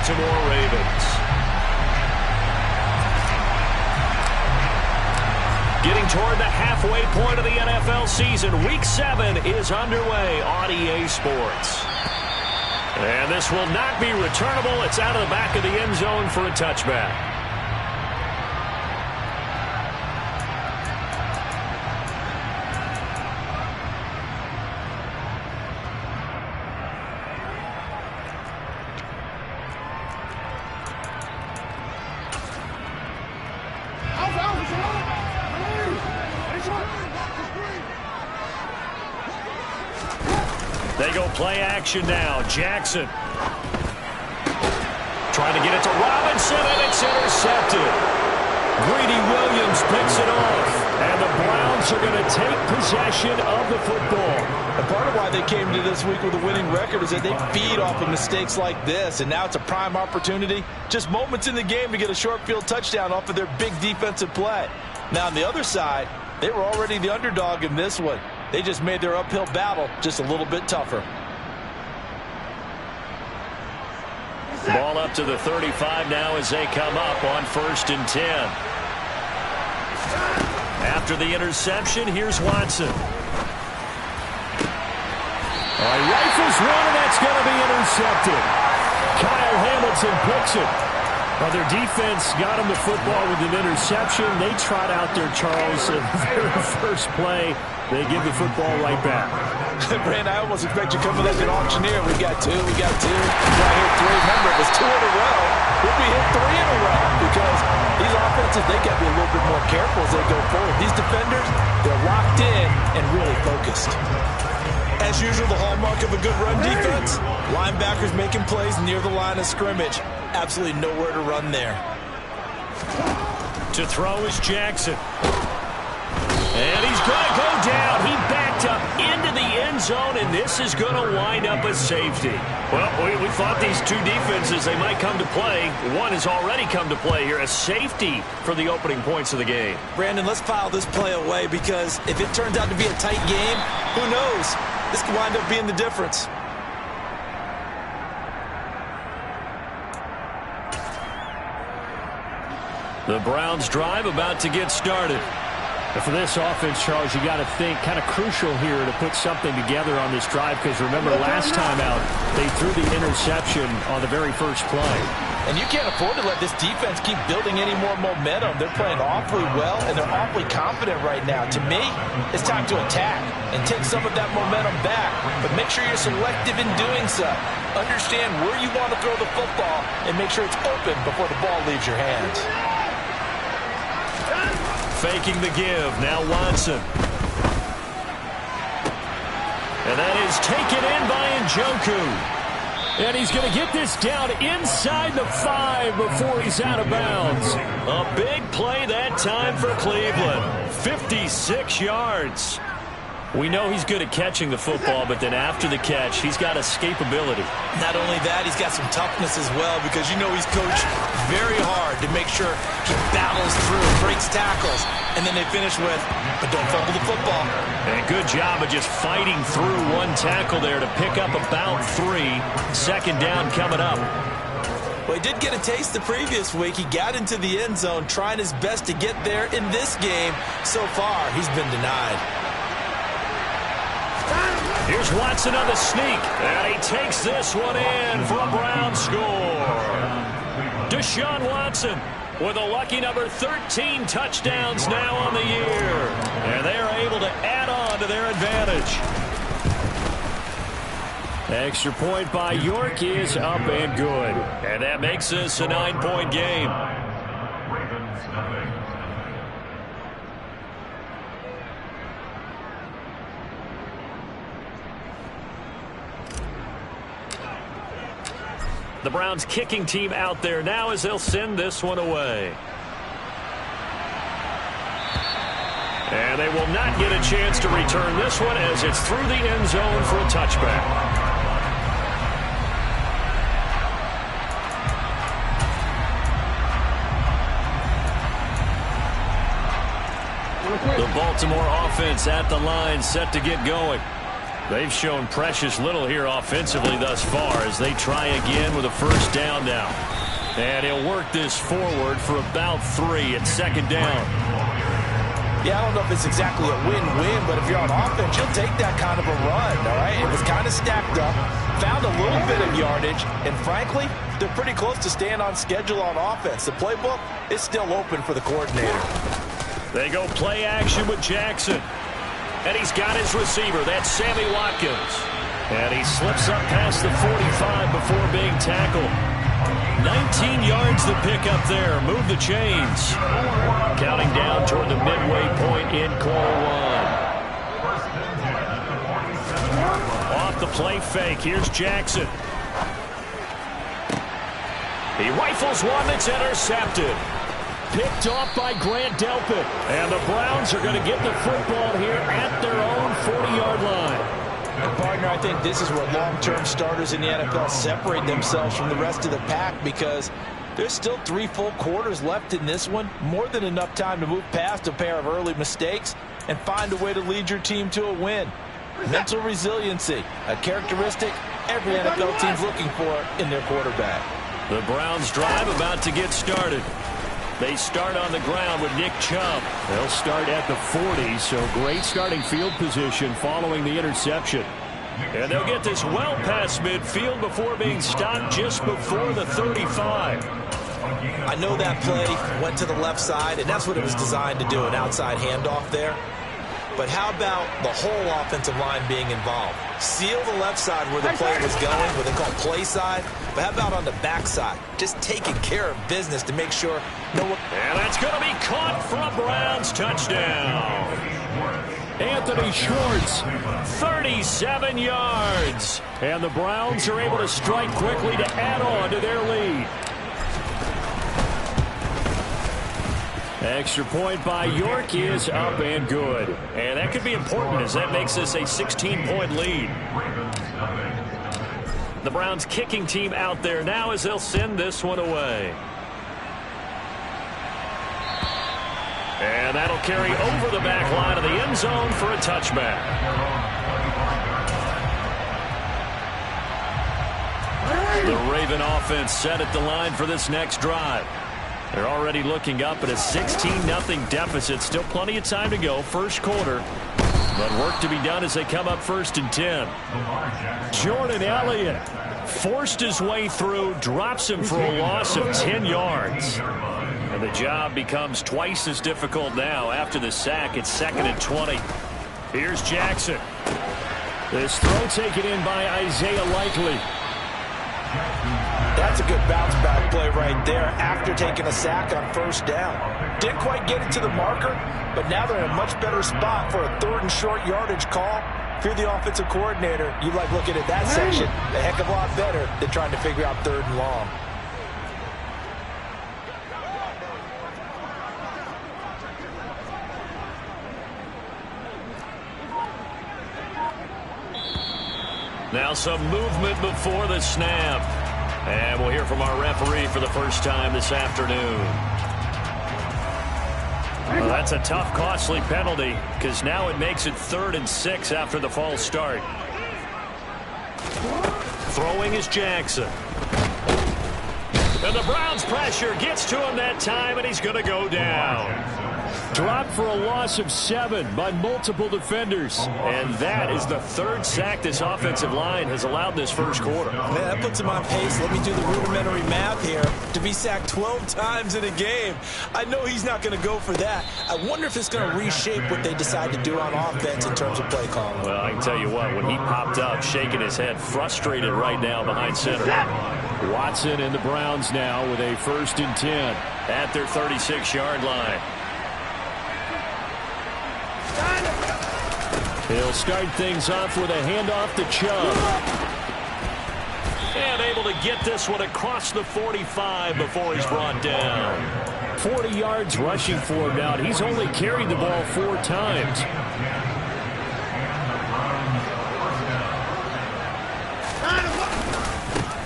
Baltimore Ravens. Getting toward the halfway point of the NFL season. Week 7 is underway on EA Sports. And this will not be returnable. It's out of the back of the end zone for a touchback. They go play action now. Jackson trying to get it to Robinson, and it's intercepted. Greedy Williams picks it off, and the Browns are going to take possession of the football. And part of why they came to this week with a winning record is that they feed off of mistakes like this, and now it's a prime opportunity. Just moments in the game to get a short field touchdown off of their big defensive play. Now on the other side, they were already the underdog in this one. They just made their uphill battle just a little bit tougher. Ball up to the 35 now as they come up on 1st and 10. After the interception, here's Watson. He rifles one, and that's going to be intercepted. Kyle Hamilton picks it. Well, their defense got him the football with an interception. They trot out there, Charles, in the very first play. They give the football right back. Brand, I almost expect you coming like an auctioneer. We got two. Right here, 3. Remember, it was 2 in a row. We'll be hit 3 in a row because these offenses, they got to be a little bit more careful as they go forward. These defenders, they're locked in and really focused. As usual, the hallmark of a good run defense, linebackers making plays near the line of scrimmage. Absolutely nowhere to run there. To throw is Jackson. And he's going to go down. He backed up into the end zone, and this is going to wind up a safety. Well, we thought these two defenses, they might come to play. One has already come to play here, a safety for the opening points of the game. Brandon, let's file this play away because if it turns out to be a tight game, who knows? This could wind up being the difference. The Browns drive about to get started. But for this offense, Charles, you got to think kind of crucial here to put something together on this drive because remember last time out they threw the interception on the very first play. And you can't afford to let this defense keep building any more momentum. They're playing awfully well, and they're awfully confident right now. To me, it's time to attack and take some of that momentum back. But make sure you're selective in doing so. Understand where you want to throw the football and make sure it's open before the ball leaves your hands. Faking the give. Now Watson. And that is taken in by Njoku. And he's going to get this down inside the 5 before he's out of bounds. A big play that time for Cleveland. 56 yards. We know he's good at catching the football, but then after the catch, he's got escapability. Not only that, he's got some toughness as well because you know he's coached very hard to make sure he battles through, breaks tackles, and then they finish with, but don't fumble the football. And good job of just fighting through one tackle there to pick up about 3. 2nd down coming up. Well, he did get a taste the previous week. He got into the end zone trying his best to get there in this game. So far, he's been denied. Here's Watson on the sneak, and he takes this one in for a Brown score. Deshaun Watson with a lucky number 13 touchdowns now on the year. And they are able to add on to their advantage. Extra point by York is up and good. And that makes this a 9-point game. The Browns kicking team out there now as they'll send this one away. And they will not get a chance to return this one as it's through the end zone for a touchback. The Baltimore offense at the line set to get going. They've shown precious little here offensively thus far as they try again with a first down now. And he'll work this forward for about 3 at second down. Yeah, I don't know if it's exactly a win-win, but if you're on offense, you'll take that kind of a run, all right? It was kind of stacked up, found a little bit of yardage, and frankly, they're pretty close to staying on schedule on offense. The playbook is still open for the coordinator. They go play action with Jackson. And he's got his receiver. That's Sammy Watkins. And he slips up past the 45 before being tackled. 19 yards to pick up there. Move the chains. Counting down toward the midway point in quarter one. Off the play fake. Here's Jackson. He rifles one that's intercepted. Picked off by Grant Delpit. And the Browns are going to get the football here at their own 40-yard line. And partner, I think this is where long-term starters in the NFL separate themselves from the rest of the pack, because there's still 3 full quarters left in this one. More than enough time to move past a pair of early mistakes and find a way to lead your team to a win. Mental resiliency, a characteristic every NFL team's looking for in their quarterback. The Browns drive about to get started. They start on the ground with Nick Chubb. They'll start at the 40, so great starting field position following the interception. And they'll get this well past midfield before being stopped just before the 35. I know that play went to the left side, and that's what it was designed to do, an outside handoff there. But how about the whole offensive line being involved? Seal the left side where the play was going, what they call play side. But how about on the back side? Just taking care of business to make sure no one... And that's going to be caught for a Browns touchdown. Anthony Schwartz, 37 yards. And the Browns are able to strike quickly to add on to their lead. Extra point by York is up and good. And that could be important as that makes this a 16-point lead. The Browns kicking team out there now as they'll send this one away. And that'll carry over the back line of the end zone for a touchback. The Raven offense set at the line for this next drive. They're already looking up at a 16-0 deficit. Still plenty of time to go. First quarter. But work to be done as they come up 1st and 10. Jordan Elliott forced his way through. Drops him for a loss of 10 yards. And the job becomes twice as difficult now after the sack. It's 2nd and 20. Here's Jackson. This throw taken in by Isaiah Likely. That's a good bounce back play right there after taking a sack on 1st down. Didn't quite get it to the marker, but now they're in a much better spot for a 3rd and short yardage call. If you're the offensive coordinator, you like looking at that section a heck of a lot better than trying to figure out 3rd and long. Now some movement before the snap. And we'll hear from our referee for the first time this afternoon. Well, that's a tough, costly penalty because now it makes it 3rd and 6 after the false start. Throwing is Jackson. And the Browns' pressure gets to him that time, and he's going to go down. Dropped for a loss of 7 by multiple defenders. And that is the 3rd sack this offensive line has allowed this first quarter. Man, that puts him on pace. Let me do the rudimentary math here. To be sacked 12 times in a game. I know he's not going to go for that. I wonder if it's going to reshape what they decide to do on offense in terms of play calling. Well, I can tell you what, when he popped up, shaking his head, frustrated right now behind center. Watson and the Browns now with a 1st and 10 at their 36-yard line. He'll start things off with a handoff to Chubb. And able to get this one across the 45 before he's brought down. 40 yards rushing for him now. He's only carried the ball 4 times.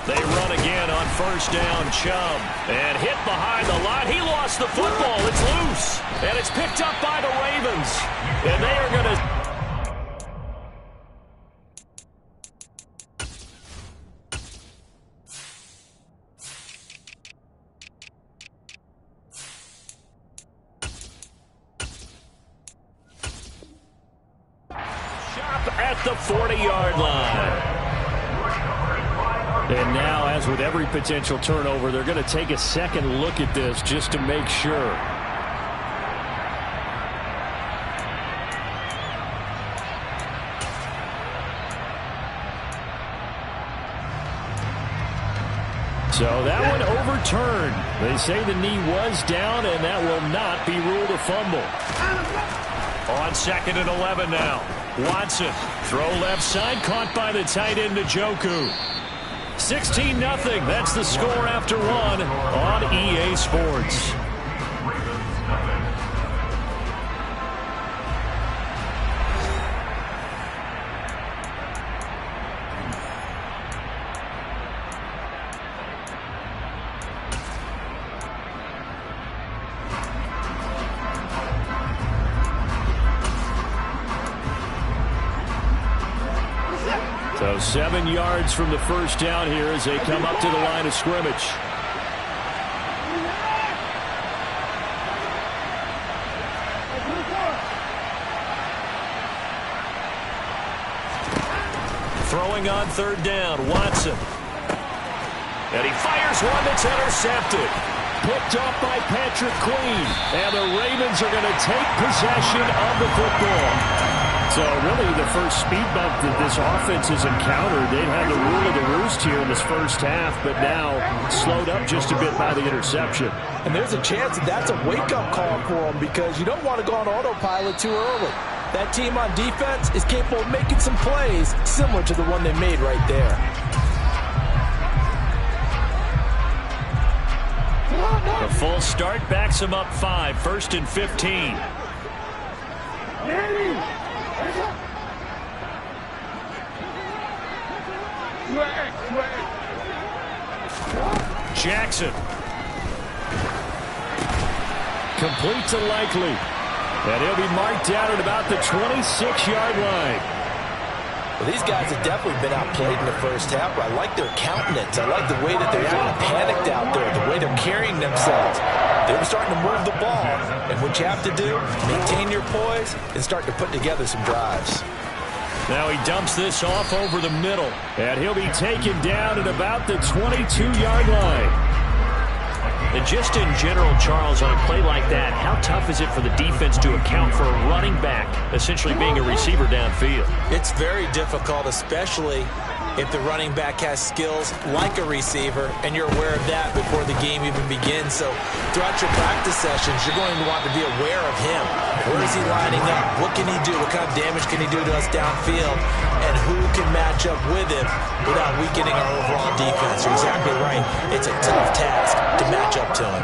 They run again on 1st down. Chubb. And hit behind the line. He lost the football. It's loose. And it's picked up by the Ravens. And they are going to... at the 40-yard line. And now, as with every potential turnover, they're going to take a second look at this just to make sure. So that one overturned. They say the knee was down, and that will not be ruled a fumble. On 2nd and 11 now. Watson, throw left side, caught by the tight end Njoku. 16-0. That's the score after one on EA Sports. So 7 yards from the first down here as they come up to the line of scrimmage. Throwing on 3rd down, Watson. And he fires one that's intercepted. Picked up by Patrick Queen. And the Ravens are going to take possession of the football. So really the first speed bump that this offense has encountered, they've had the rule of the roost here in this first half, but now slowed up just a bit by the interception. And there's a chance that that's a wake-up call for them because you don't want to go on autopilot too early. That team on defense is capable of making some plays similar to the one they made right there. The full start backs him up 5, 1st and 15. Jackson. Complete to Likely. And he'll be marked down at about the 26-yard line. Well, these guys have definitely been outplayed in the first half, but I like their countenance. I like the way that they're kind of panicked out there, the way they're carrying themselves. They were starting to move the ball, and what you have to do, maintain your poise and start to put together some drives. Now he dumps this off over the middle. And he'll be taken down at about the 22-yard line. And just in general, Charles, on a play like that, how tough is it for the defense to account for a running back essentially being a receiver downfield? It's very difficult, especially if the running back has skills like a receiver, and you're aware of that before the game even begins. So throughout your practice sessions, you're going to want to be aware of him. Where is he lining up? What can he do? What kind of damage can he do to us downfield? And who can match up with him without weakening our overall defense? You're exactly right. It's a tough task to match up to him.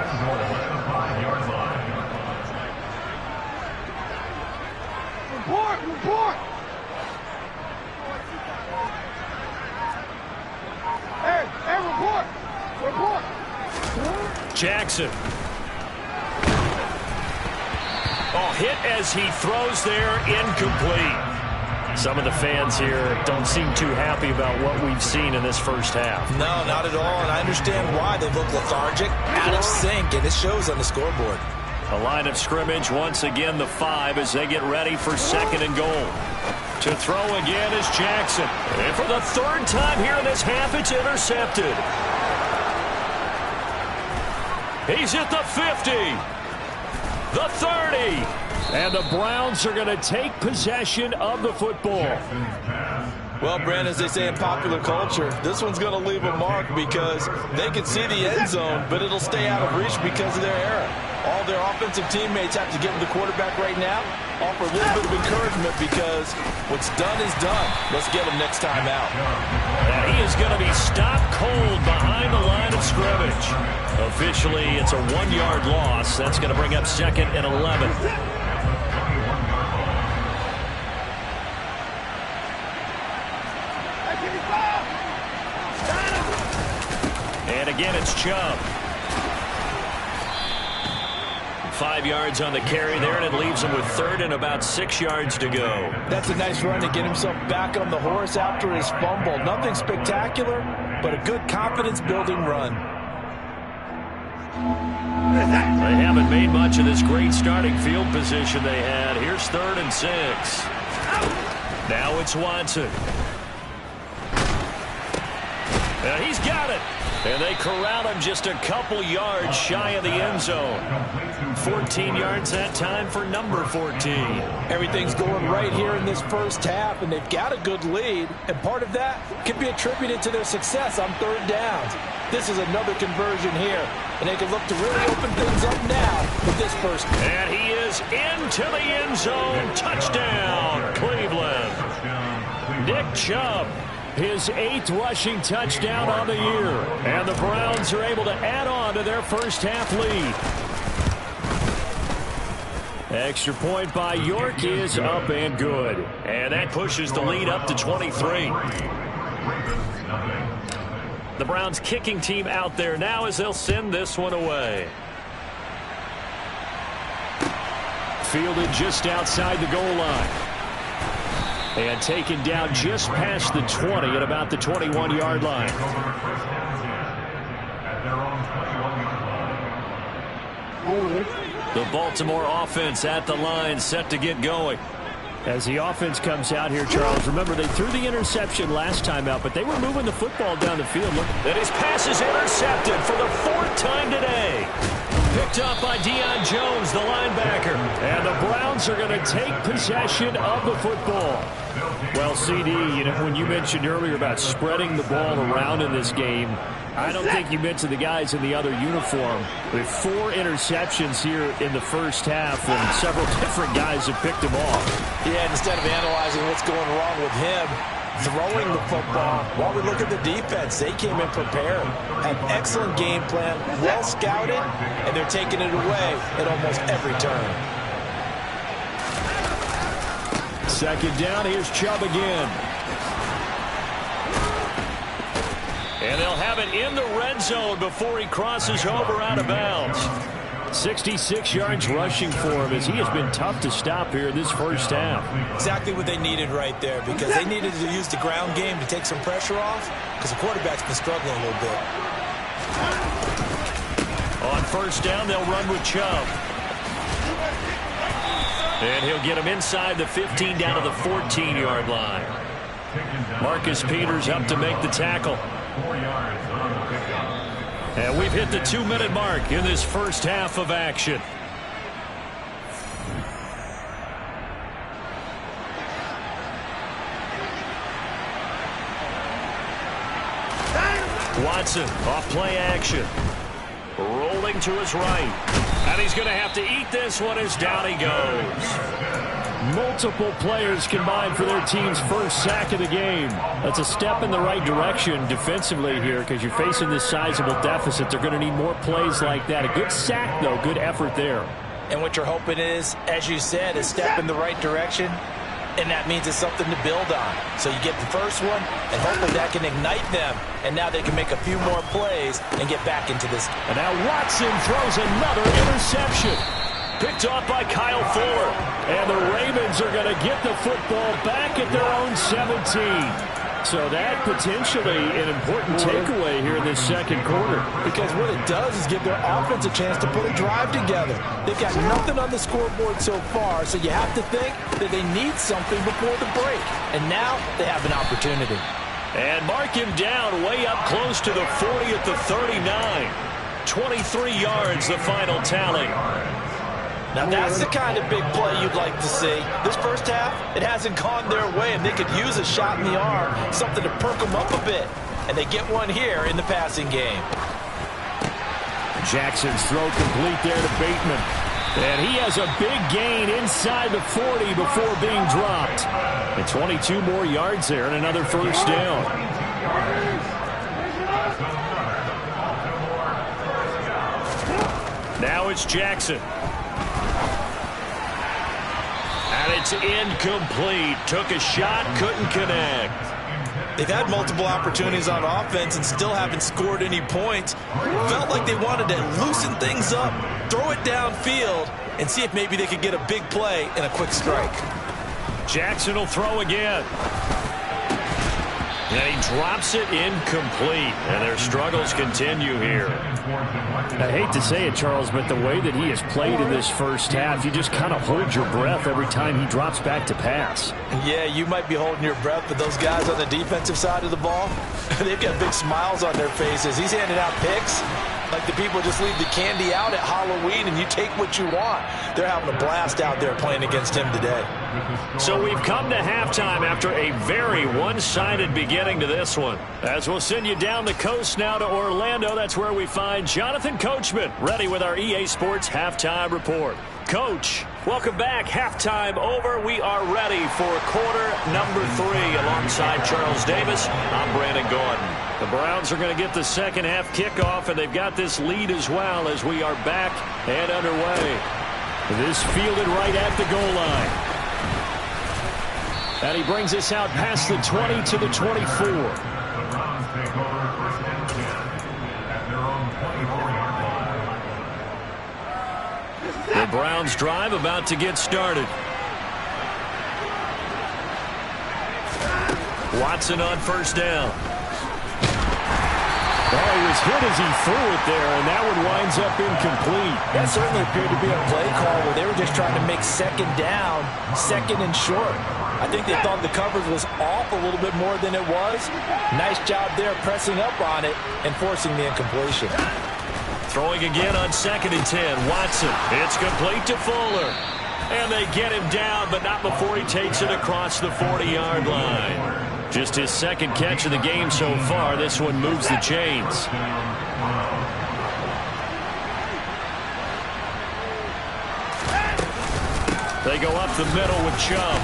Report! Hey, report! Jackson. Oh, hit as he throws there, incomplete. Some of the fans here don't seem too happy about what we've seen in this first half. No, not at all, and I understand why. They look lethargic, out of sync, and it shows on the scoreboard. A line of scrimmage, once again the 5 as they get ready for 2nd and goal. To throw again is Jackson. And for the 3rd time here in this half, it's intercepted. He's at the 50. The 30. And the Browns are going to take possession of the football. Well, Brandon, as they say in popular culture, this one's going to leave a mark because they can see the end zone, but it'll stay out of reach because of their error. All their offensive teammates have to get with the quarterback right now, offer a little bit of encouragement because what's done is done. Let's get him next time out. And he is going to be stopped cold behind the line of scrimmage. Officially, it's a 1-yard loss. That's going to bring up 2nd and 11. And again, it's Chubb. 5 yards on the carry there, and it leaves him with 3rd and about 6 yards to go. That's a nice run to get himself back on the horse after his fumble. Nothing spectacular, but a good confidence-building run. They haven't made much of this great starting field position they had. Here's 3rd and 6. Now it's Watson. And he's got it. And they corral him just a couple yards shy of the end zone. 14 yards that time for number 14. Everything's going right here in this first half, and they've got a good lead. And part of that can be attributed to their success on third downs. This is another conversion here, and they can look to really open things up now with this first. And he is into the end zone. Touchdown, Cleveland. Nick Chubb, his 8th rushing touchdown on the year. And the Browns are able to add on to their first half lead. Extra point by York is up and good. And that pushes the lead up to 23. The Browns kicking team out there now as they'll send this one away. Fielded just outside the goal line. And taken down just past the 20 at about the 21-yard line. The Baltimore offense at the line, set to get going. As the offense comes out here, Charles, remember they threw the interception last time out, but they were moving the football down the field. Look, and his pass is intercepted for the 4th time today. Picked up by Deion Jones, the linebacker. And the Browns are going to take possession of the football. Well, CD, you know, when you mentioned earlier about spreading the ball around in this game, I don't think you mentioned the guys in the other uniform. With 4 interceptions here in the first half, and several different guys have picked him off. Yeah, instead of analyzing what's going wrong with him, throwing the football, while we look at the defense, they came in prepared. An excellent game plan, well scouted, and they're taking it away at almost every turn. Second down, here's Chubb again. And they'll have it in the red zone before he crosses over out of bounds. 66 yards rushing for him as he has been tough to stop here in this first half. Exactly what they needed right there, because they needed to use the ground game to take some pressure off, because the quarterback's been struggling a little bit. On first down, they'll run with Chubb. And he'll get him inside the 15 down to the 14-yard line. Marcus Peters up to make the tackle. And we've hit the 2-minute mark in this first half of action. Watson off play action. Rolling to his right. And he's going to have to eat this one as down he goes. Multiple players combined for their team's first sack of the game. That's a step in the right direction defensively here, because you're facing this sizable deficit. They're going to need more plays like that. A good sack, though. Good effort there. And what you're hoping is, as you said, a step in the right direction, and that means it's something to build on. So you get the first one, and hopefully that can ignite them, and now they can make a few more plays and get back into this. And now Watson throws another interception. Picked off by Kyle Fuller. And the Ravens are going to get the football back at their own 17. So that potentially an important takeaway here in this second quarter. Because what it does is give their offense a chance to put a drive together. They've got nothing on the scoreboard so far, so you have to think that they need something before the break. And now they have an opportunity. And mark him down way up close to the 40 at the 39. 23 yards, the final tally. Now that's the kind of big play you'd like to see. This first half, it hasn't gone their way, and they could use a shot in the arm, something to perk them up a bit. And they get one here in the passing game. Jackson's throw complete there to Bateman. And he has a big gain inside the 40 before being dropped. And 22 more yards there and another first down. Now it's Jackson. And it's incomplete. Took a shot, couldn't connect. They've had multiple opportunities on offense and still haven't scored any points. Felt like they wanted to loosen things up, throw it downfield, and see if maybe they could get a big play and a quick strike. Jackson will throw again. And he drops it incomplete. And their struggles continue here. I hate to say it, Charles, but the way that he has played in this first half, you just kind of hold your breath every time he drops back to pass. Yeah, you might be holding your breath, but those guys on the defensive side of the ball, they've got big smiles on their faces. He's handing out picks like the people just leave the candy out at Halloween and you take what you want. They're having a blast out there playing against him today. So we've come to halftime after a very one-sided beginning to this one. As we'll send you down the coast now to Orlando, that's where we find Jonathan Coachman ready with our EA Sports Halftime Report. Coach, welcome back. Halftime over. We are ready for quarter number 3 alongside Charles Davis. I'm Brandon Gordon. The Browns are going to get the second half kickoff, and they've got this lead as well as we are back and underway. This fielded right at the goal line. And he brings us out past the 20 to the 24. The Browns drive about to get started. Watson on first down. Well, he was hit as he threw it there, and that one winds up incomplete. That certainly appeared to be a play call where they were just trying to make second down, second and short. I think they thought the coverage was off a little bit more than it was. Nice job there pressing up on it and forcing the incompletion. Throwing again on 2nd and 10. Watson. It's complete to Fuller. And they get him down, but not before he takes it across the 40-yard line. Just his second catch of the game so far. This one moves the chains. They go up the middle with Chubb.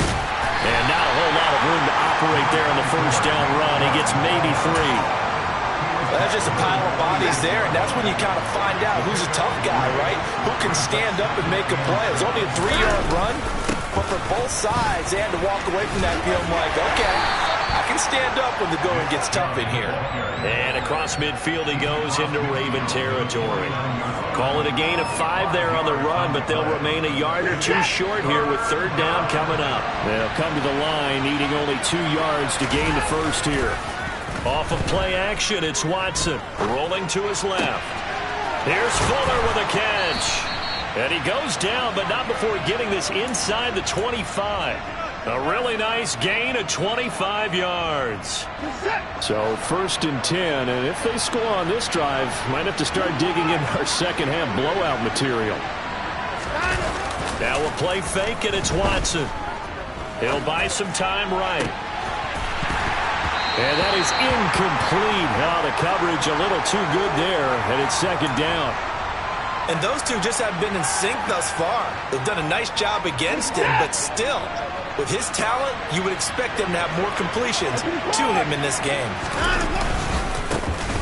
And not a whole lot of room to operate there on the first down run. He gets maybe 3. That's just a pile of bodies there, and that's when you kind of find out who's a tough guy, right? Who can stand up and make a play. It was only a 3-yard run, but for both sides, they had to walk away from that feeling like, okay, I can stand up when the going gets tough in here. And across midfield he goes into Raven territory. Call it a gain of 5 there on the run, but they'll remain a yard or 2 short here with third down coming up. They'll come to the line needing only 2 yards to gain the first here. Off of play action, it's Watson rolling to his left. Here's Fuller with a catch. And he goes down, but not before getting this inside the 25. A really nice gain of 25 yards. So 1st and 10, and if they score on this drive, might have to start digging in our second half blowout material. Now we'll play fake, and it's Watson. He'll buy some time right. And that is incomplete. Now the coverage a little too good there, and it's second down. And those two just have been in sync thus far. They've done a nice job against him, but still, with his talent, you would expect them to have more completions to him in this game.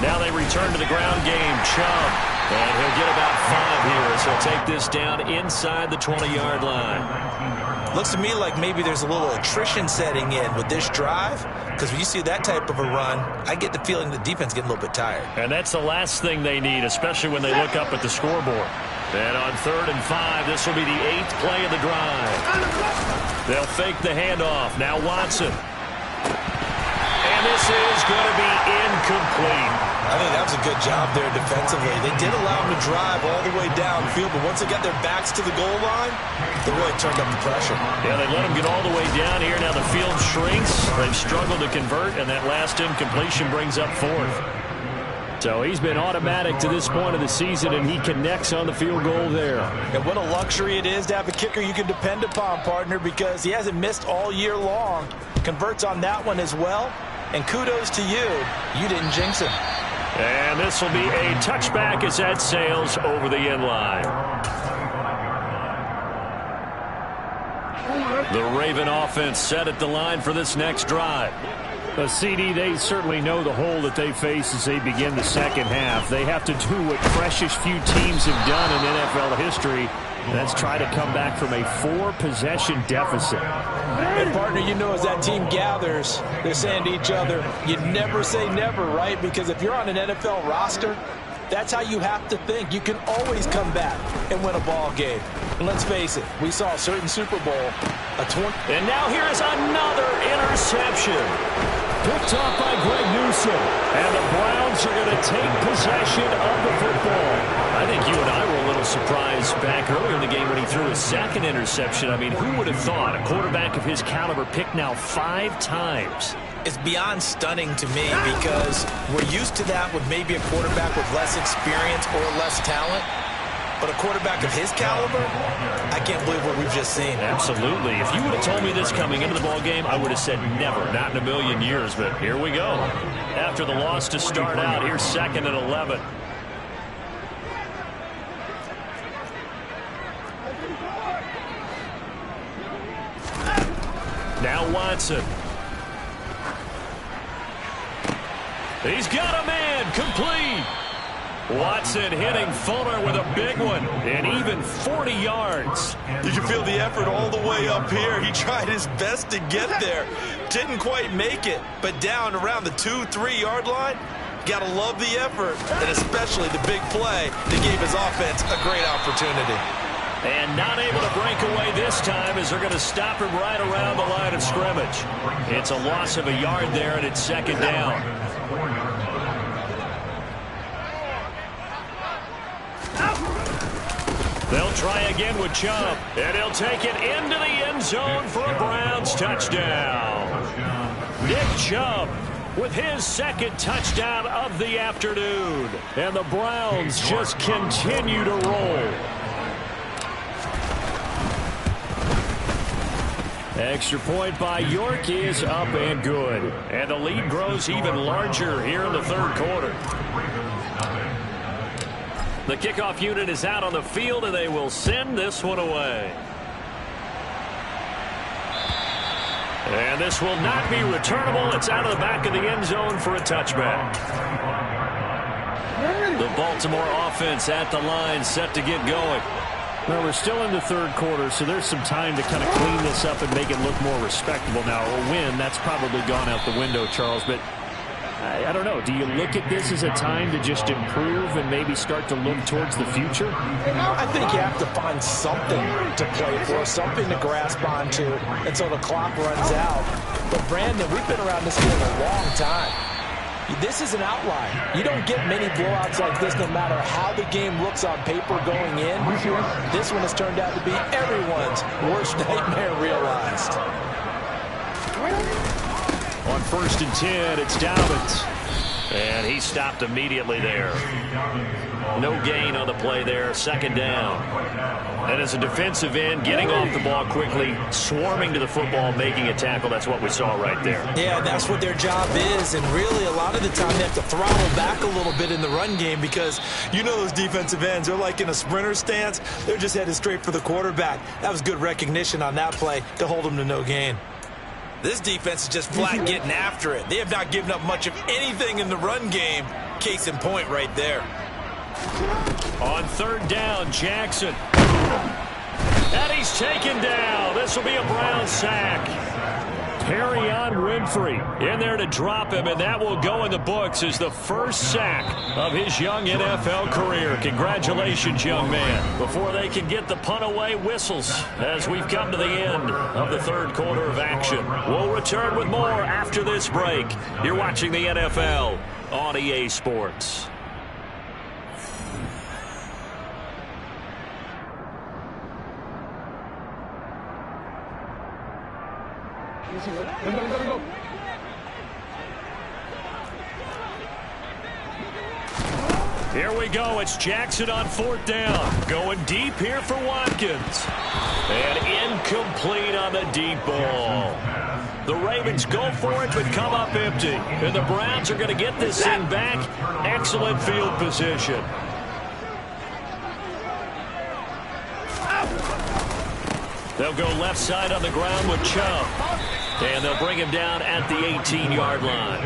Now they return to the ground game. Chubb. And he'll get about 5 here as he'll take this down inside the 20-yard line. Looks to me like maybe there's a little attrition setting in with this drive, because when you see that type of a run, I get the feeling the defense getting a little bit tired. And that's the last thing they need, especially when they look up at the scoreboard. And on 3rd and 5, this will be the 8th play of the drive. They'll fake the handoff. Now Watson. And this is going to be incomplete. I think that was a good job there defensively. They did allow them to drive all the way downfield, but once they got their backs to the goal line, they really turned up the pressure. Yeah, they let them get all the way down here. Now the field shrinks. They've struggled to convert, and that last incompletion brings up 4th. So he's been automatic to this point of the season, and he connects on the field goal there. And what a luxury it is to have a kicker you can depend upon, partner, because he hasn't missed all year long. Converts on that one as well. And kudos to you. You didn't jinx him. And this will be a touchback as that sails over the end line. The Raven offense set at the line for this next drive. CD, they certainly know the hole that they face as they begin the second half. They have to do what precious few teams have done in NFL history. That's try to come back from a 4-possession deficit. And, partner, you know as that team gathers, they're saying to each other, you never say never, right? Because if you're on an NFL roster, that's how you have to think. You can always come back and win a ball game. And let's face it, we saw a certain Super Bowl. And now here is another interception. Picked off by Greg Newsom. And the Browns are going to take possession of the football. I think you and I were a little surprised back earlier in the game when he threw his second interception. I mean, who would have thought a quarterback of his caliber picked now 5 times? It's beyond stunning to me because we're used to that with maybe a quarterback with less experience or less talent. But a quarterback of his caliber, I can't believe what we've just seen. Absolutely. If you would have told me this coming into the ball game, I would have said never, not in a million years. But here we go. After the loss to start out, here's 2nd and 11. Now Watson. He's got a man, complete. Watson hitting Fuller with a big one, and even 40 yards. You can feel the effort all the way up here. He tried his best to get there. Didn't quite make it, but down around the 2-3 yard line, got to love the effort, and especially the big play that gave his offense a great opportunity. And not able to break away this time as they're going to stop him right around the line of scrimmage. It's a loss of a yard there, and it's 2nd down. They'll try again with Chubb, and he'll take it into the end zone for a Browns touchdown. Nick Chubb with his 2nd touchdown of the afternoon. And the Browns just continue to roll. Extra point by York is up and good. And the lead grows even larger here in the 3rd quarter. The kickoff unit is out on the field, and they will send this one away. And this will not be returnable. It's out of the back of the end zone for a touchback. The Baltimore offense at the line, set to get going. Well, we're still in the 3rd quarter, so there's some time to kind of clean this up and make it look more respectable now. A win, that's probably gone out the window, Charles, but I don't know. Do you look at this as a time to just improve and maybe start to look towards the future? I think you have to find something to play for, something to grasp onto until the clock runs out. But, Brandon, we've been around this game a long time. This is an outlier. You don't get many blowouts like this no matter how the game looks on paper going in. This one has turned out to be everyone's worst nightmare realized. On 1st and 10, it's Dobbins. And he stopped immediately there. No gain on the play there, 2nd down. And as a defensive end, getting off the ball quickly, swarming to the football, making a tackle, that's what we saw right there. Yeah, that's what their job is. And really, a lot of the time, they have to throttle back a little bit in the run game because you know those defensive ends, they're like in a sprinter stance. They're just headed straight for the quarterback. That was good recognition on that play to hold them to no gain. This defense is just flat getting after it. They have not given up much of anything in the run game. Case in point right there. On 3rd down, Jackson. And he's taken down. This will be a Brown sack. Perrion Winfrey in there to drop him, and that will go in the books as the first sack of his young NFL career. Congratulations, young man. Before they can get the punt away, whistles as we've come to the end of the 3rd quarter of action. We'll return with more after this break. You're watching the NFL on EA Sports. Go. Here we go. It's Jackson on 4th down. Going deep here for Watkins. And incomplete on the deep ball. The Ravens go for it, but come up empty. And the Browns are going to get this thing back. Excellent field position. They'll go left side on the ground with Chubb. And they'll bring him down at the 18-yard line.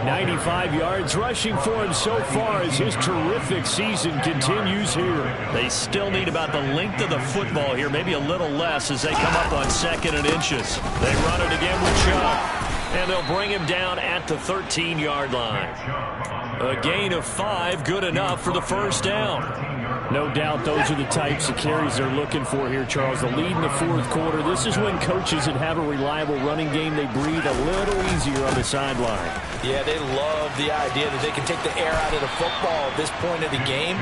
95 yards rushing for him so far as his terrific season continues here. They still need about the length of the football here, maybe a little less as they come up on 2nd and inches. They run it again with Chubb. And they'll bring him down at the 13-yard line. A gain of 5, good enough for the first down. No doubt those are the types of carries they're looking for here, Charles. The lead in the fourth quarter. This is when coaches that have a reliable running game, they breathe a little easier on the sideline. Yeah, they love the idea that they can take the air out of the football at this point of the game.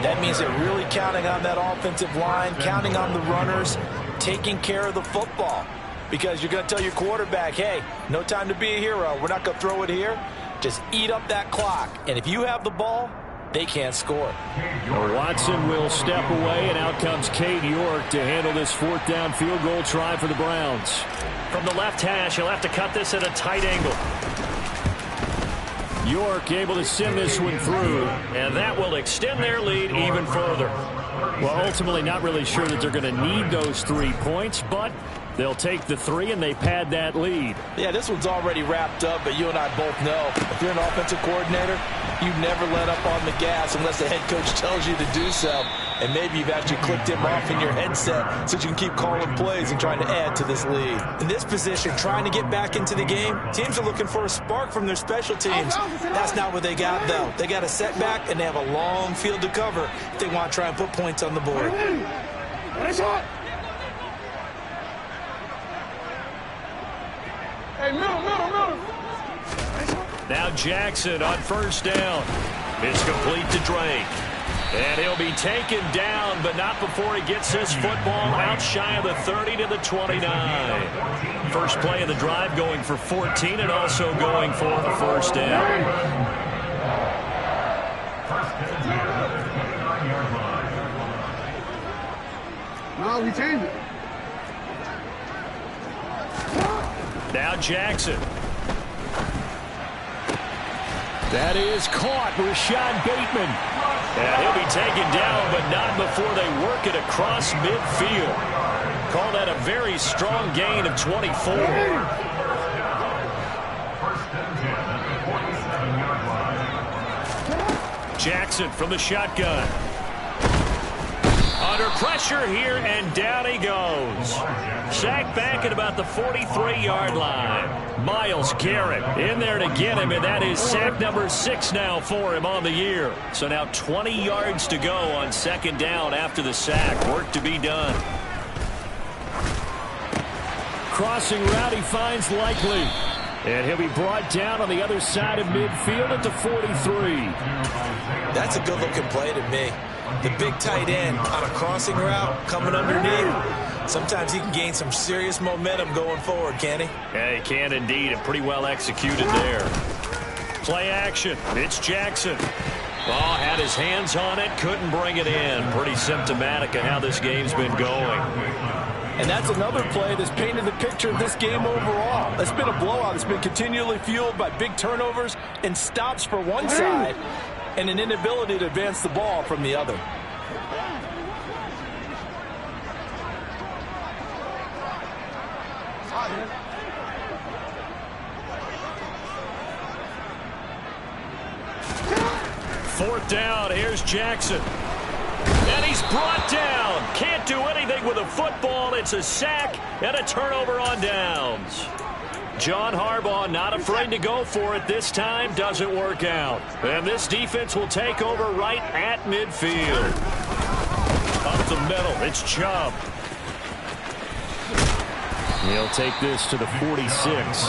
That means they're really counting on that offensive line, counting on the runners, taking care of the football. Because you're going to tell your quarterback, hey, no time to be a hero. We're not going to throw it here. Just eat up that clock. And if you have the ball, they can't score. Watson will step away, and out comes Cade York to handle this fourth down field goal try for the Browns. From the left hash, he'll have to cut this at a tight angle. York able to send this one through. And that will extend their lead even further. Well, ultimately not really sure that they're going to need those 3 points, but they'll take the 3 and they pad that lead. Yeah, this one's already wrapped up, but you and I both know if you're an offensive coordinator, you never let up on the gas unless the head coach tells you to do so. And maybe you've actually clicked him off in your headset so you can keep calling plays and trying to add to this lead. In this position, trying to get back into the game, teams are looking for a spark from their special teams. That's not what they got, though. They got a setback, and they have a long field to cover if they want to try and put points on the board. Hey, middle. Now Jackson on first down. It's complete to Drake. And he'll be taken down, but not before he gets this football out shy of the 30 to the 29. First play of the drive going for 14 and also going for the first down. No, we changed it. Now Jackson. That is caught. Rashad Bateman. And he'll be taken down, but not before they work it across midfield. Call that a very strong gain of 24. Jackson from the shotgun. Under pressure here, and down he goes. Sacked back at about the 43-yard line. Myles Garrett in there to get him, and that is sack number 6 now for him on the year. So now 20 yards to go on second down after the sack. Work to be done. Crossing route, he finds Likely. And he'll be brought down on the other side of midfield at the 43. That's a good-looking play to me. The big tight end on a crossing route coming underneath. Sometimes he can gain some serious momentum going forward, can he? Yeah, he can indeed, and pretty well executed there. Play action. It's Jackson. Oh, had his hands on it, couldn't bring it in. Pretty symptomatic of how this game's been going. And that's another play that's painted the picture of this game overall. It's been a blowout. It's been continually fueled by big turnovers and stops for one side and an inability to advance the ball from the other. Fourth down, here's Jackson. And he's brought down. Can't do anything with a football. It's a sack and a turnover on downs. John Harbaugh not afraid to go for it this time. Doesn't work out. And this defense will take over right at midfield. Up the middle, it's Chubb. He'll take this to the 46.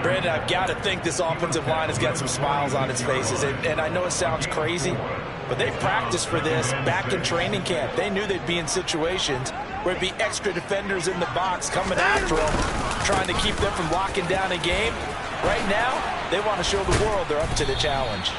Brandon, I've got to think this offensive line has got some smiles on its faces. And I know it sounds crazy, but they practiced for this back in training camp. They knew they'd be in situations where it'd be extra defenders in the box coming after them, trying to keep them from locking down a game. Right now, they want to show the world they're up to the challenge.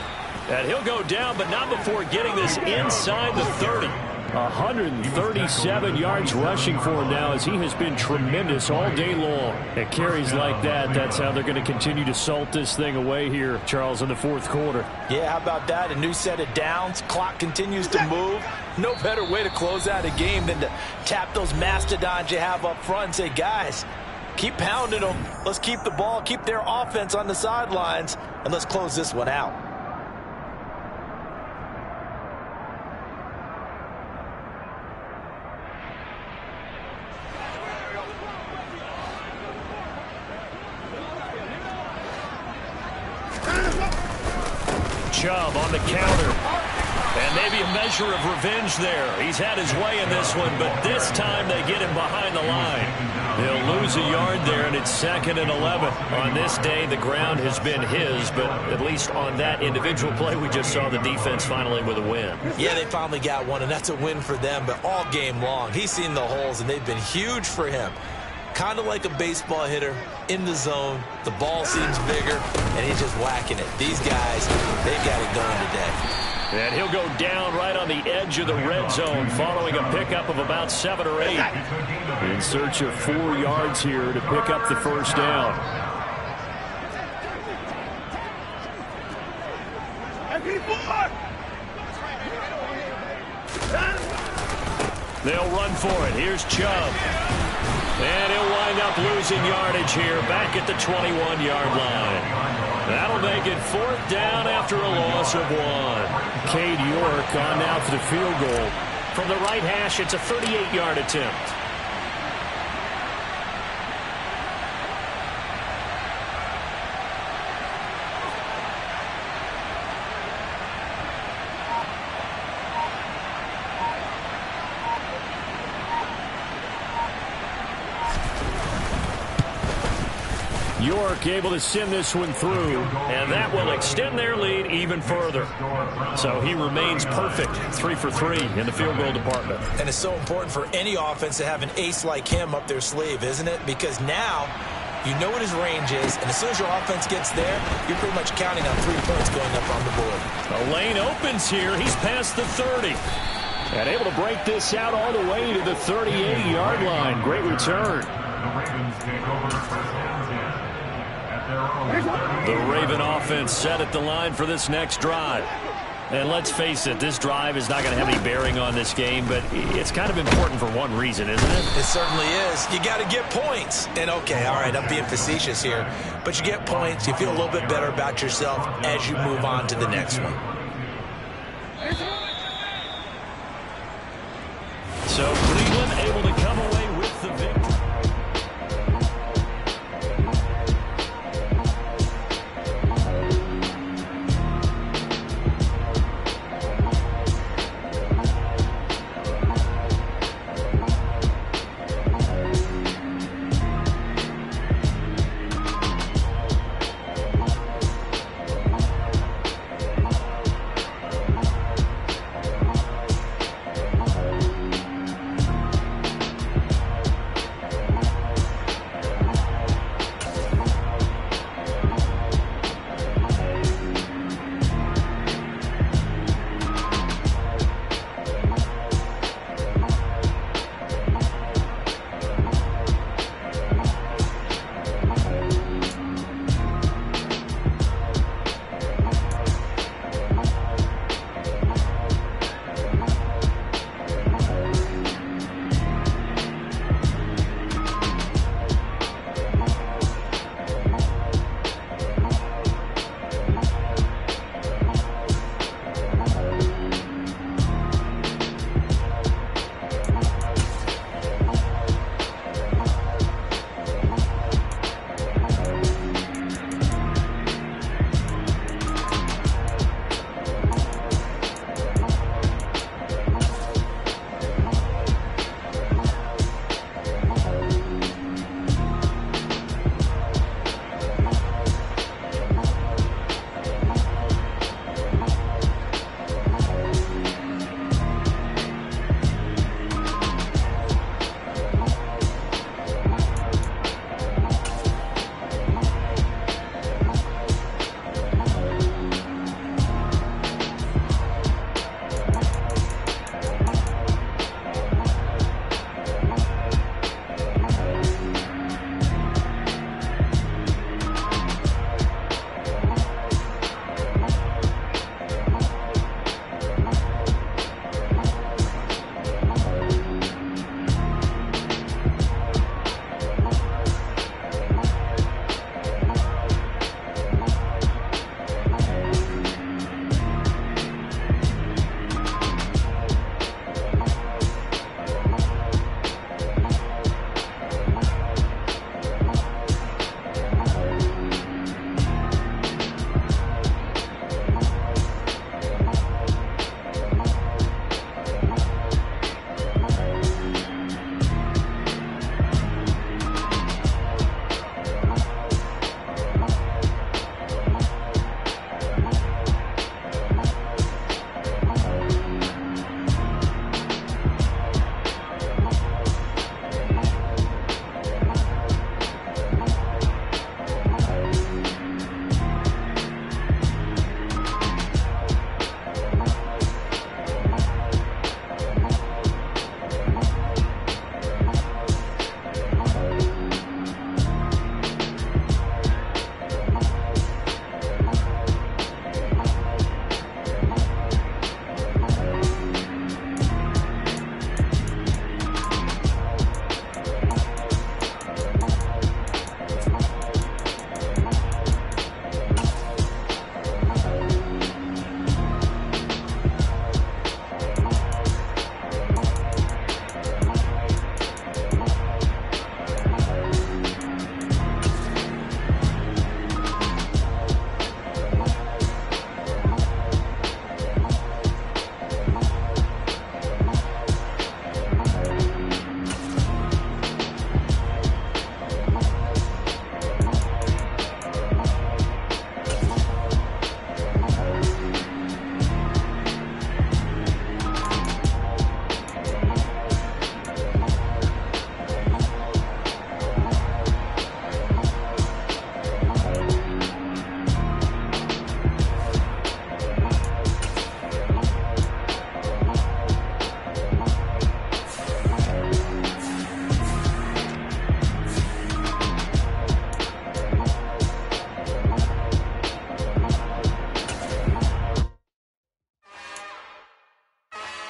And he'll go down, but not before getting this inside the 30. 137 yards rushing for him now, as he has been tremendous all day long. At carries like that, that's how they're going to continue to salt this thing away here, Charles, in the fourth quarter. Yeah, how about that? A new set of downs. Clock continues to move. No better way to close out a game than to tap those mastodons you have up front and say, guys, keep pounding them. Let's keep the ball, keep their offense on the sidelines, and let's close this one out. Chubb on the counter. And maybe a measure of revenge there. He's had his way in this one, but this time they get him behind the line. They'll lose a yard there, and it's 2nd and 11. On this day, the ground has been his, but at least on that individual play, we just saw the defense finally with a win. Yeah, they finally got one, and that's a win for them, but all game long, he's seen the holes, and they've been huge for him. Kind of like a baseball hitter in the zone. The ball seems bigger, and he's just whacking it. These guys, they've got it going today. And he'll go down right on the edge of the red zone following a pickup of about 7 or 8. In search of 4 yards here to pick up the first down. They'll run for it. Here's Chubb. And he'll wind up losing yardage here back at the 21-yard line. That'll make it 4th down after a loss of 1. Cade York on now for the field goal. From the right hash, it's a 38-yard attempt. York able to send this one through, and that will extend their lead even further. So he remains perfect, 3 for 3 in the field goal department. And it's so important for any offense to have an ace like him up their sleeve, isn't it? Because now you know what his range is, and as soon as your offense gets there, you're pretty much counting on 3 points going up on the board. A lane opens here. He's past the 30. And able to break this out all the way to the 38-yard line. Great return. The Raven offense set at the line for this next drive. And let's face it, this drive is not going to have any bearing on this game, but it's kind of important for one reason, isn't it? It certainly is. You got to get points. And okay, all right, I'm being facetious here, but you get points, you feel a little bit better about yourself as you move on to the next one. So Cleveland able to come away with the victory.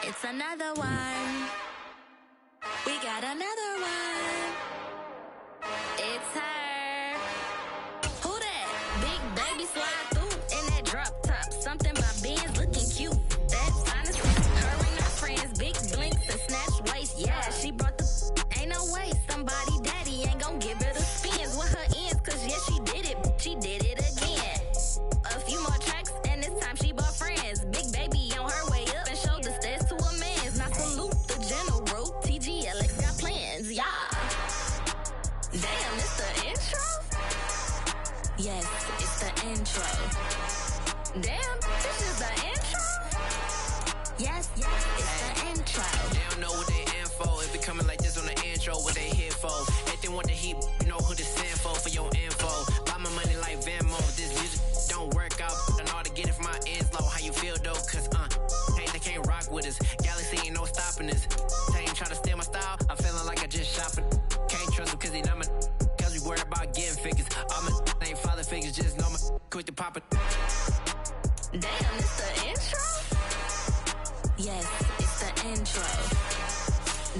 It's another one. We got another one. It's her. Who that? Big baby slide through in that drop top. Something about Benz looking cute. That's honest. Her and her friends, big blinks and snatch waist. Yeah, she brought the. Ain't no way somebody daddy ain't gon' give her the spins with her ends. Cause yeah, she did it. She did it again. A few more tracks and this time she bought friends. Big baby on her way up and showed the stairs to a man's. Now salute the general. TGLX got plans, yeah. Damn, it's the intro? Yes, it's the intro. Damn, this is the intro? Yes, it's the intro. They don't know what they in for. It be coming like this on the intro, what they here for. If they want the heat, you know who to send for your info. Buy my money like Venmo. This music don't work out, but I know how to get it from my ends low. How you feel though? Cause hey, they can't rock with us. Galaxy ain't no stopping us. They ain't try to steal my style. I'm feeling like I just shopping. Can't trust them cause they not my. Cause we worried about getting figures. All my ain't father figures, just know my quick to pop it. Damn, it's the intro? Yes, it's the intro.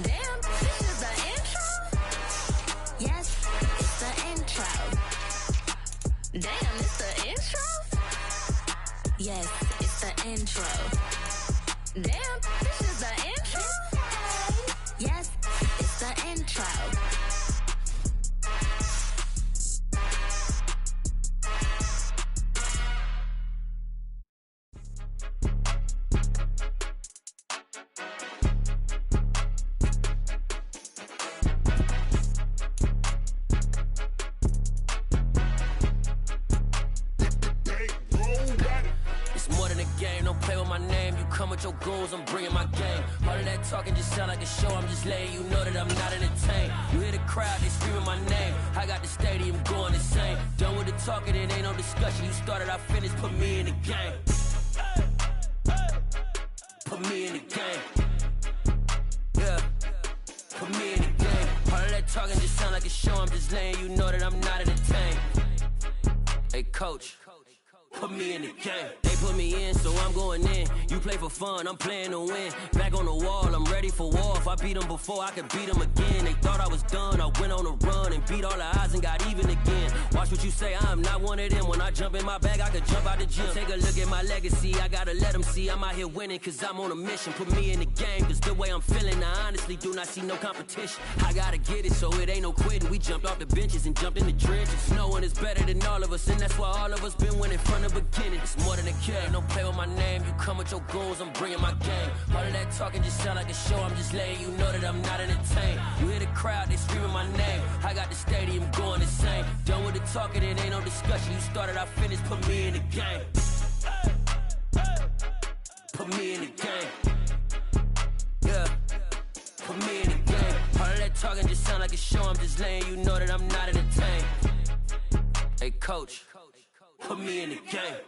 Damn, this is the intro? Yes, it's the intro. Damn, it's the intro? Yes, it's the intro. Damn, this is the intro? Yes, it's the intro. Your goals, I'm bringing my game. All of that talking just sound like a show. I'm just letting you know that I'm not entertained. You hear the crowd, they screaming my name. I got the stadium going insane. Done with the talking, it ain't no discussion. You started, I finished, put me in the game. Put me in the game. Yeah, put me in the game. All of that talking just sound like a show. I'm just letting you know that I'm not entertained. Hey, coach. Put me in the game. They put me in, so I'm going in. You play for fun, I'm playing to win. Back on the wall, I'm ready for war. If I beat them before, I could beat them again. They thought I was done, I went on a run and beat all the odds and got even again. Watch what you say, I'm not one of them. When I jump in my bag, I could jump out the gym. Take a look at my legacy, I gotta let them see I'm out here winning, cause I'm on a mission. Put me in the game, cause the way I'm feeling, I honestly do not see no competition. I gotta get it, so it ain't no quitting. We jumped off the benches and jumped in the trenches. No one is better than all of us, and that's why all of us been winning from the beginning. It's more than a game, don't play with my name. You come with your goals, I'm bringing my game. All of that talking just sound like a show. I'm just letting you know that I'm not entertained. You hear the crowd, they screaming my name. I got the stadium going insane. Done with the talking, it ain't no discussion. You started, I finished, put me in the game. Put me in the game. Yeah, put me in the game. All of that talking just sound like a show. I'm just letting you know that I'm not entertained. Hey, coach. Put me in the game.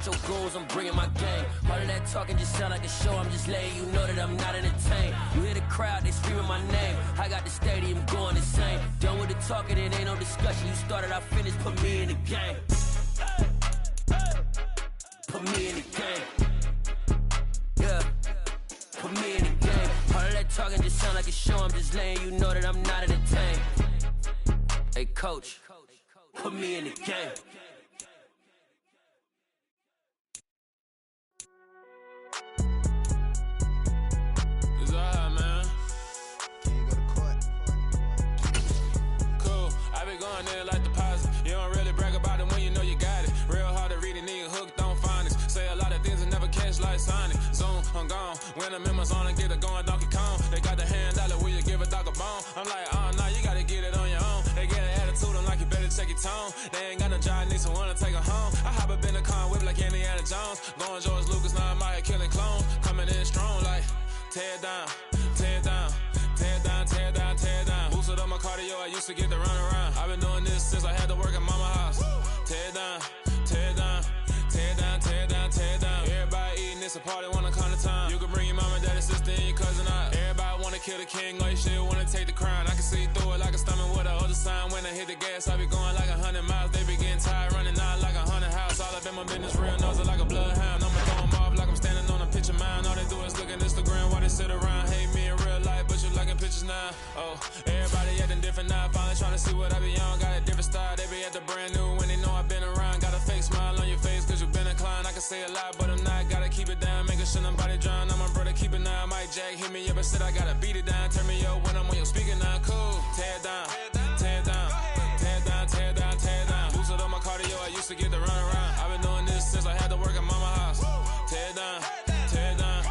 Your goals, I'm bringing my game. All of that talking just sound like a show. I'm just letting you know that I'm not entertained. You hear the crowd, they screaming my name. I got the stadium going insane. Done with the talking, it ain't no discussion. You started, I finished, put me in the game. Put me in the game. Yeah, put me in the game. All of that talking just sound like a show. I'm just letting you know that I'm not entertained. Hey, coach, put me in the game. Going there like deposit. You don't really brag about it when you know you got it. Real hard to read a nigga hooked on phonics. Say a lot of things and never catch like Sonic. Zoom, I'm gone. When I'm in my zone, I get it going Donkey Kong. They got the $100, will you give a dog a bone? I'm like, oh no, you gotta get it on your own. They get an attitude, I'm like, you better check your tone. They ain't got no job, need someone to take her home. I hop up in the car, whip like Indiana Jones. Going George Lucas, now I'm out here killing clones. Coming tear down, tear down, tear down, tear down, tear down. Boosted up my cardio, I used to get to run around. I've been doing this since I had to work at mama house. Tear down, tear down, tear down, tear down, tear down. Everybody eating, it's a party, wanna come to time. You can bring your mama, daddy, sister, and your cousin out. Everybody wanna kill the king, or you shit wanna take the crown. I can see through it like a stomach with a other sign. When I hit the gas, I be going like 100 miles. They be getting tired, running out like 100 house. All up in my business, real nosy like a bloodhound. I'ma throw 'em off like I'm standing on a picture mound. All they do is look at Instagram while they sit around. Hate me in real life, but you liking pictures now. Oh, everybody acting different now. Finally trying to see what I be on. Got a different style, they be at the brand new when they know I've been around. Got a fake smile on your face cause you been inclined. I can say a lot, but I'm not. Gotta keep it down, making sure nobody drown. I'm my brother, keep it now. Mike Jack hit me up and said I gotta beat it down. Turn me up when I'm on your speaker now. Cool, tear down, tear down, tear down, tear down, tear down. Boosted up my cardio, I used to get to run around. I've been doing this since I had to work at mama house. Tear down, tear down,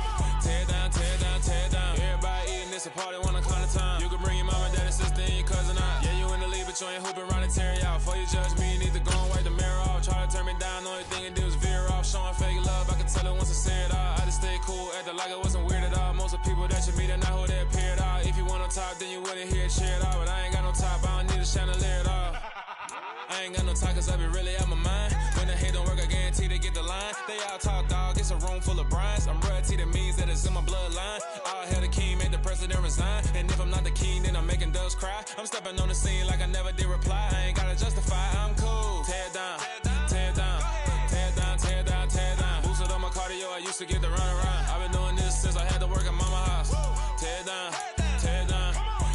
tear down, tear down, tear down. Everybody eating, it's a party, wanna come to time. You can bring your mama, daddy, sister, and your cousin out. Yeah, you in the league, but you ain't hooping around and tear you out. Before you judge me, you need to go and wipe the mirror off. Try to turn me down, the only thing it did was veer off. Showing fake love, I can tell it once I say it all. I just stay cool, acting like it wasn't weird at all. Most of the people that you meet are not who they appear at all. If you want on top, then you wouldn't hear it cheer at all. But I ain't got no top, I don't need a chandelier at all. I ain't got no time cause I be really out my mind. When the hate don't work, I guarantee they get the line. They all talk dog, it's a room full of brinds. I'm royalty, that means that it's in my bloodline. All hail the king, made the president resign. And if I'm not the king, then I'm making doves cry. I'm stepping on the scene like I never did reply. I ain't gotta justify, I'm cool. Tear down, tear down, tear down, tear down, tear down. Boosted up my cardio, I used to get to run around. I've been doing this since I had to work at mama house. Tear down, tear down,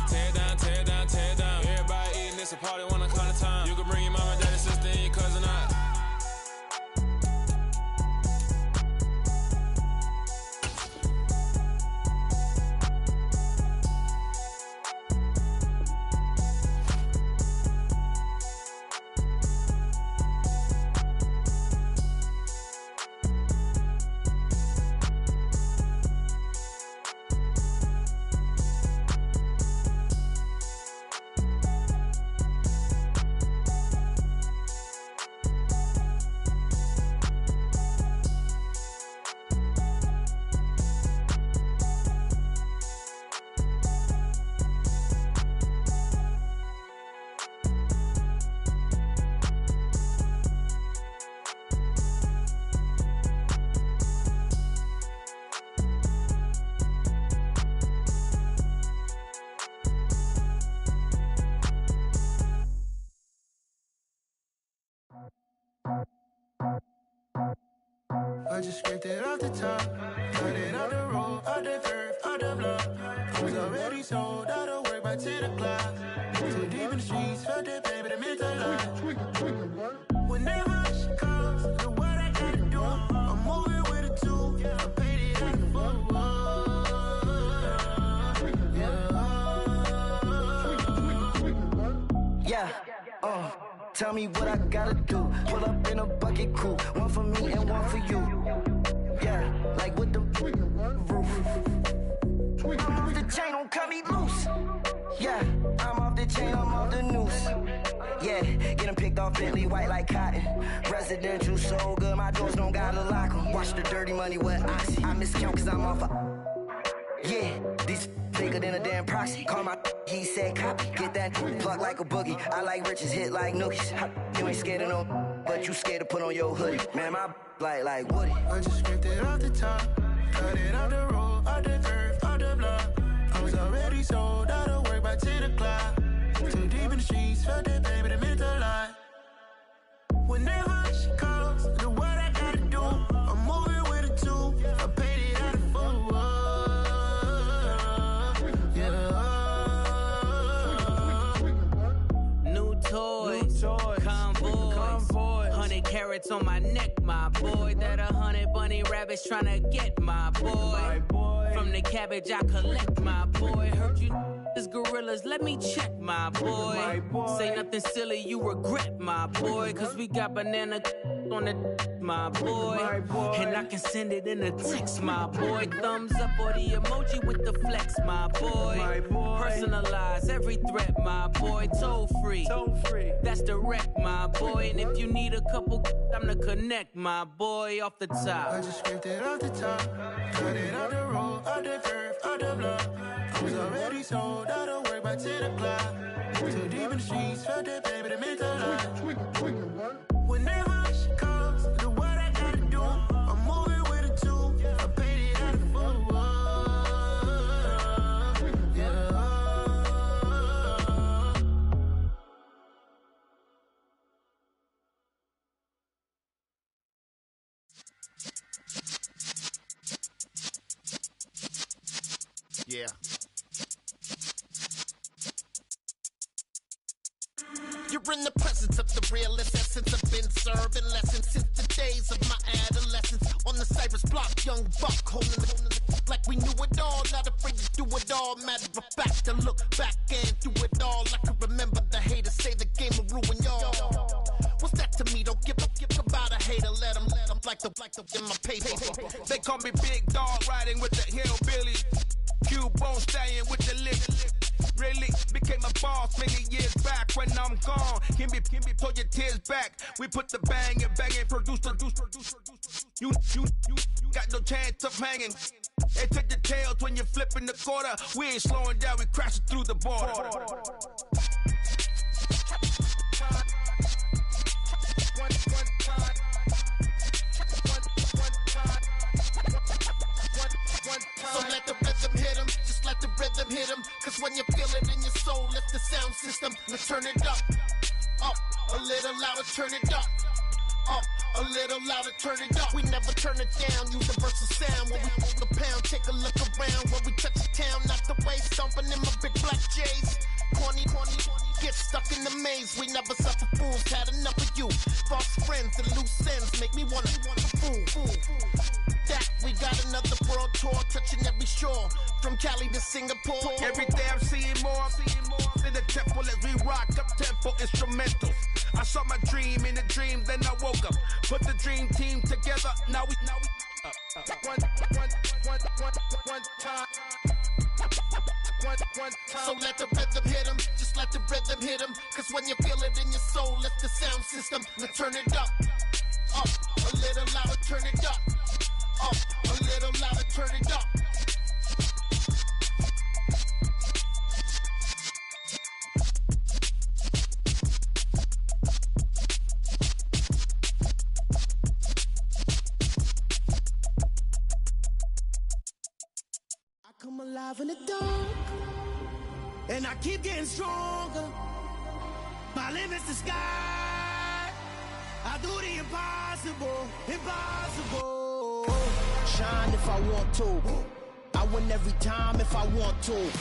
tear down, tear down, tear down. Everybody eating, it's a party, wanna come to time. You can bring your mama, daddy, sister, and your cousin out. I just scraped it off the top, cut it off the road, off the curve, off the block. I was already sold out of work by 10 o'clock. Too deep in the streets, felt that pain, but it meant a lot. Whenever she calls, know what I gotta do. I'm moving with a two, I paid it out the full. Tell me what I gotta do. Pull up in a bucket crew, one for me and one for you. Yeah, like with the roof. I'm off the chain, don't cut me loose. Yeah, I'm off the chain, I'm off the noose. Yeah, getting picked off Bentley, white like cotton. Residential so good, my doors don't gotta lock 'em. Watch the dirty money with oxy. I miscount cause I'm off yeah, these bigger than a damn proxy. Call my he said copy. Get that plug like a boogie. I like riches, hit like nookies. You ain't scared of no, but you scared to put on your hoodie. Man, my like Woody. I just scraped it off the top, cut it off the road, off the curve, off the block. I was already sold out of work by 10 o'clock. Too deep in the streets, felt that pain, but it meant a lot. Whenever she calls, know what I gotta do. I'm moving with a two, I paid it out of full. Convoy, 100 carats on my neck, my boy. That 100 bunny rabbits tryna get my boy. From the cabbage I collect, my boy. Heard you is gorillas, let me check, my boy. Say nothing silly, you regret, my boy. Cause we got banana on the my boy. And I can send it in a text, my boy. Thumbs up or the emoji with the flex, my boy. Personalize every threat, my boy. Toll free, that's direct, my boy. And if you need a couple, I'm the connect, my boy. Off the top, I just scraped it off the top, cut it off the road, off the curve, already sold out of work by 10 o'clock. Too deep in the streets, felt that baby, the mental lie. Whenever she calls, do what I gotta do. I'm moving with a two, I paid it out of full. Yeah. You're in the presence of the realest essence. I've been serving lessons since the days of my adolescence. On the Cypress block, young buck holding the like we knew it all. Not afraid to do it all. Matter of fact, to look back and do it all. I can remember the haters say the game will ruin y'all. What's that to me? Don't give about a hater. Let them like the in my paper. They call me Big Dog, riding with the hillbillies. Cubone staying with the lick. Really became a boss many years back. When I'm gone, can be pull your tears back. We put the bang and produce. You got no chance of hanging. They take the tails when you're flipping the quarter. We ain't slowing down, we crashing through the border. So let the rhythm hit 'em, just let the rhythm hit 'em. Cause when you feel it in your soul, lift the sound system. Let's turn it up, a little louder, turn it up, a little louder, turn it up. We never turn it down, universal sound. When we move the pound, take a look around. When we touch the town, knock the way, stomping in my big black J's. Corny, get stuck in the maze. We never suffer fools, had enough of you. False friends and loose ends make me wanna fool. That we got another world tour, touching every shore, from Cali to Singapore. Every day I'm seeing more in the temple as we rock up tempo instrumentals. I saw my dream in a dream, then I woke up. Put the dream team together. Now we one time. So let the rhythm hit 'em, just let the rhythm hit 'em. Cause when you feel it in your soul, lift the sound system. Let's turn it up, a little louder, turn it up, a little louder, turn it up. I'm alive in the dark, and I keep getting stronger. My limit's the sky. I do the impossible. Shine if I want to. I win every time if I want to.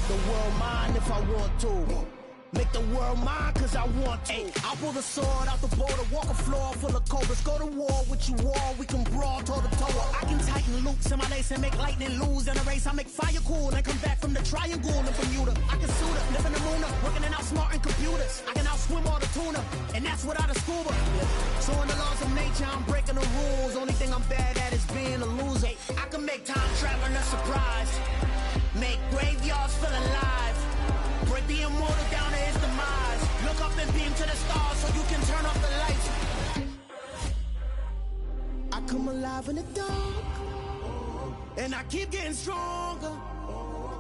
The world mine if I want to. Make the world mine cause I want to. Ay, I'll pull the sword out the border, walk a floor full of cobras. Go to war with you all, we can brawl toe to toe. I can tighten loops in my lace and make lightning lose in a race. I make fire cool and come back from the triangle in Bermuda. I can suit up, live in the moon up, working and outsmarting computers. I can outswim all the tuna, and that's without a scuba. So in the laws of nature, I'm breaking the rules. Only thing I'm bad at is being a loser. I can make time traveling a surprise, make graveyards feel alive. Break the immortal down to his demise. Look up and beam to the stars so you can turn off the lights. I come alive in the dark, and I keep getting stronger.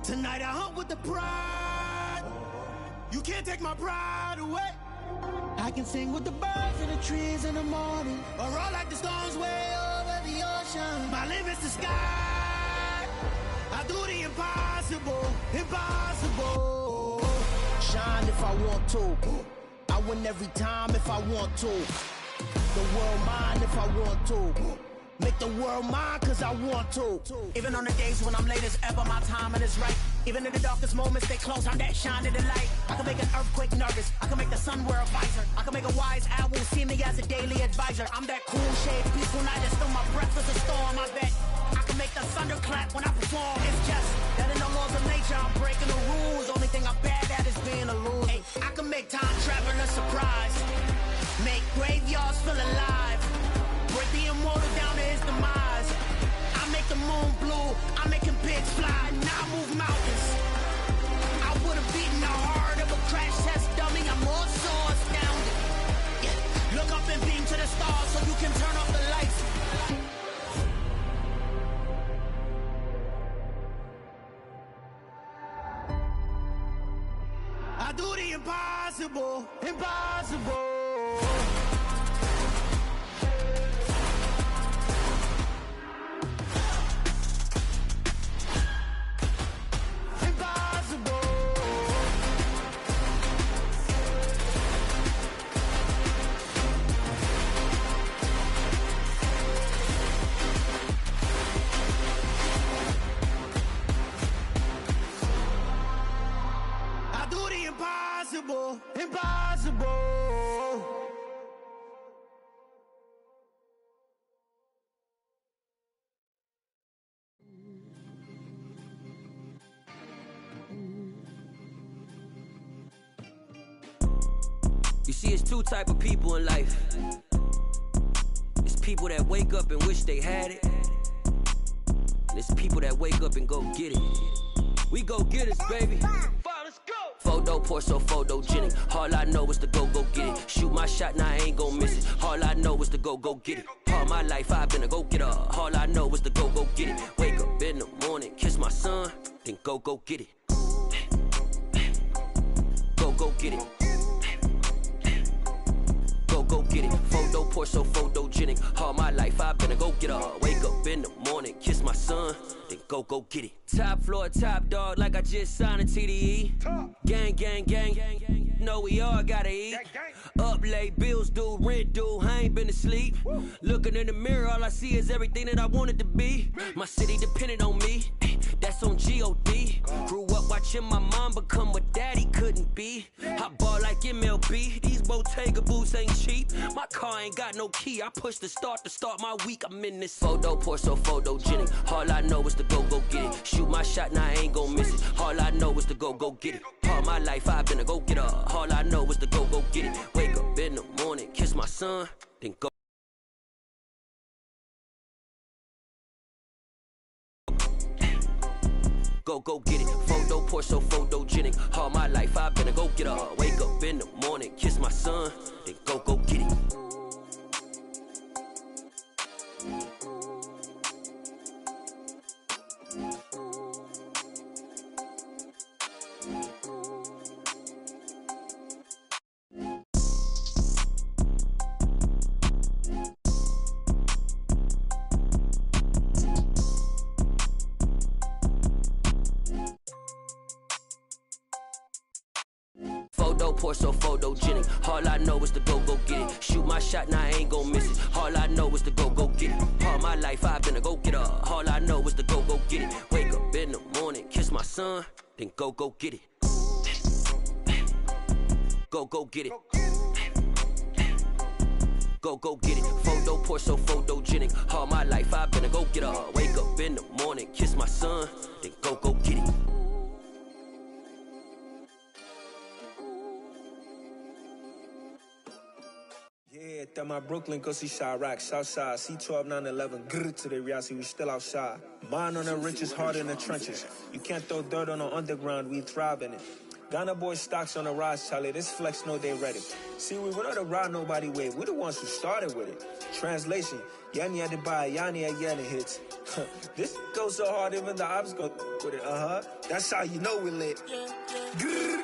Tonight I hunt with the pride. You can't take my pride away. I can sing with the birds and the trees in the morning, or roll like the storms way over the ocean. My limit's the sky. I do the impossible. Shine if I want to. I win every time if I want to. The world mine if I want to. Make the world mine cause I want to. Even on the days when I'm late as ever, my timing is right. Even in the darkest moments, stay close, I'm that shine in the light. I can make an earthquake nervous, I can make the sun wear a visor. I can make a wise owl see me as a daily advisor. I'm that cool shade, peaceful night, and still my breath is a storm, I bet. I can make the thunder clap when I perform. It's just that in the laws of nature, I'm breaking the rules. Only thing I'm bad at is being a loser. Hey, I can make time traveling a surprise, make graveyards feel alive. Break the immortal down to his demise. I make the moon blue, I'm making pigs fly. Now I move mountains. I would have beaten the heart of a crash test dummy. I'm more so astounded. Yeah. Look up and beam to the stars so you can turn off the lights. do the impossible, impossible. Impossible. You see, it's two type of people in life. It's people that wake up and wish they had it, and it's people that wake up and go get it. We go get it, baby. Photo pour so photogenic. All I know is to go get it. Shoot my shot, now I ain't gon' miss it. All I know is to go get it. All my life I've been a go-getter. All I know is to go get it. Wake up in the morning, kiss my son, then go get it. Go get it. Go get it. Photo pour so photogenic. All my life I've been a go-getter. Wake up in the morning, kiss my son, then go get it. Top floor, top dog, like I just signed a TDE. Gang. Know we all gotta eat. Up late, bills due, rent due, I ain't been asleep. Looking in the mirror, all I see is everything that I wanted to be. My city depended on me, that's on G.O.D. Grew up watching my mom become what daddy couldn't be. I ball like MLB, these Bottega boots ain't cheap. My car ain't got no key, I push the start to start my week. I'm in this photo pour so photogenic. All I know is to go get it. Shoot my shot, now I ain't gon' miss it. All I know is to go get it. All my life I've been a go-getter. All I know is to go get it. Wake up in the morning, kiss my son, then go. Go get it. Photo pour so photogenic. All my life I've been a go-getter. Wake up in the morning, kiss my son, then go get it. Photo pour so photogenic. All I know is to go get it. Shoot my shot, now I ain't gon' miss it. All I know is to go get it. All my life I've been a go-getter. All I know is to go get it. Wake up in the morning, kiss my son, then go get it. Go get it. Go get it. Photo pour so photogenic. All my life I've been a go-getter. Wake up in the morning, kiss my son, then go get it. Yeah, that my Brooklyn, go see Chirac, Southside, C12, 911, grrr to the reality, we still outside. Mine on the riches, hard in the trenches. You can't throw dirt on the underground, we thrive in it. Ghana boys stocks on the rise, Charlie, this flex know they ready. See, we went on the ride nobody wave, we the ones who started with it. Translation, Yanni had to buy, Yanni had Yanni hits. This goes so hard, even the ops go with it, That's how you know we lit. Grrr,